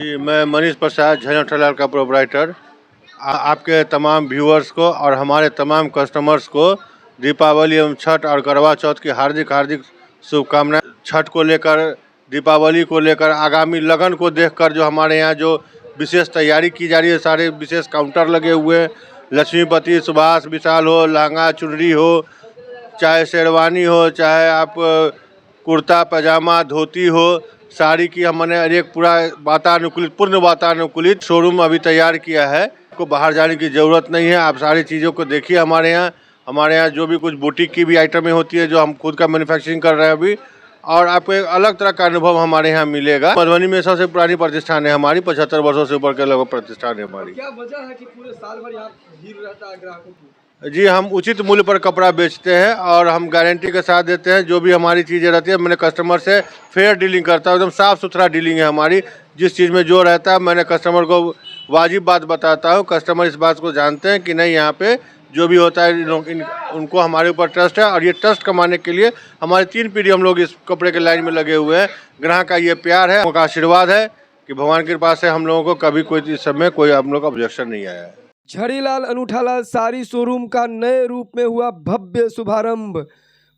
जी, मैं मनीष प्रसाद झंझटलाल का प्रोपराइटर आपके तमाम व्यूअर्स को और हमारे तमाम कस्टमर्स को दीपावली एवं छठ और करवा चौथ की हार्दिक हार्दिक शुभकामनाएं। छठ को लेकर, दीपावली को लेकर, आगामी लगन को देखकर जो हमारे यहाँ जो विशेष तैयारी की जा रही है, सारे विशेष काउंटर लगे हुए हैं। लक्ष्मीपति, सुभाष, विशाल हो, लहंगा चुनरी हो, चाहे शेरवानी हो, चाहे आप कुर्ता पजामा धोती हो, साड़ी की हमने एक पूरा वातानुकूलित, पूर्ण वातानुकूलित शोरूम अभी तैयार किया है। आपको बाहर जाने की ज़रूरत नहीं है, आप सारी चीज़ों को देखिए। हमारे यहाँ जो भी कुछ बुटीक की भी आइटमें होती है, जो हम खुद का मैन्युफैक्चरिंग कर रहे हैं अभी, और आपको एक अलग तरह का अनुभव हमारे यहाँ मिलेगा। मधुबनी में सबसे पुरानी प्रतिष्ठान है हमारी, 75 वर्षों से ऊपर के लगभग प्रतिष्ठान है हमारी। क्या वजह है कि पूरे साल भर यहाँ भीड़ रहता है ग्राहकों की? जी, हम उचित मूल्य पर कपड़ा बेचते हैं और हम गारंटी के साथ देते हैं। जो भी हमारी चीज़ें रहती है, मैंने कस्टमर से फेयर डीलिंग करता हूँ, एकदम साफ़ सुथरा डीलिंग है हमारी। जिस चीज़ में जो रहता है मैंने कस्टमर को वाजिब बात बताता हूँ। कस्टमर इस बात को जानते हैं कि नहीं, यहाँ पे जो भी होता है उनको हमारे ऊपर ट्रस्ट है, और ये ट्रस्ट कमाने के लिए हमारे 3 पीढ़ी हम लोग इस कपड़े के लाइन में लगे हुए हैं। ग्राहक का ये प्यार है, उनका आशीर्वाद है कि भगवान की कृपा से हम लोगों को कभी कोई इस समय कोई हम लोग का ऑब्जेक्शन नहीं आया है। झरीलाल अनूठालाल साड़ी शोरूम का नए रूप में हुआ भव्य शुभारंभ।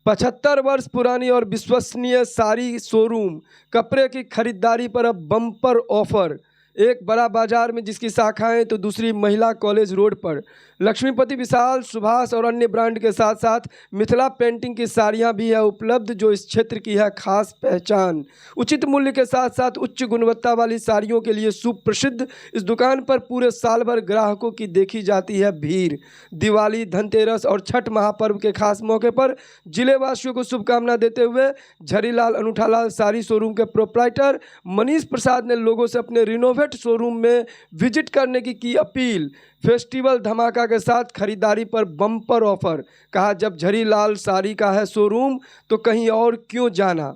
75 वर्ष पुरानी और विश्वसनीय साड़ी शोरूम कपड़े की खरीदारी पर अब बम्पर ऑफर। एक बड़ा बाजार में जिसकी शाखाएं तो दूसरी महिला कॉलेज रोड पर। लक्ष्मीपति, विशाल, सुभाष और अन्य ब्रांड के साथ साथ मिथिला पेंटिंग की साड़ियां भी है उपलब्ध, जो इस क्षेत्र की है खास पहचान। उचित मूल्य के साथ साथ उच्च गुणवत्ता वाली साड़ियों के लिए सुप्रसिद्ध इस दुकान पर पूरे साल भर ग्राहकों की देखी जाती है भीड़। दिवाली, धनतेरस और छठ महापर्व के खास मौके पर जिले वासियों को शुभकामना देते हुए झरीलाल अनूठालाल साड़ी शोरूम के प्रोपराइटर मनीष प्रसाद ने लोगों से अपने रिनोवेट शोरूम में विजिट करने की अपील। फेस्टिवल धमाका के साथ खरीदारी पर बम्पर ऑफर। कहा, जब झरीलाल साड़ी का है शोरूम तो कहीं और क्यों जाना।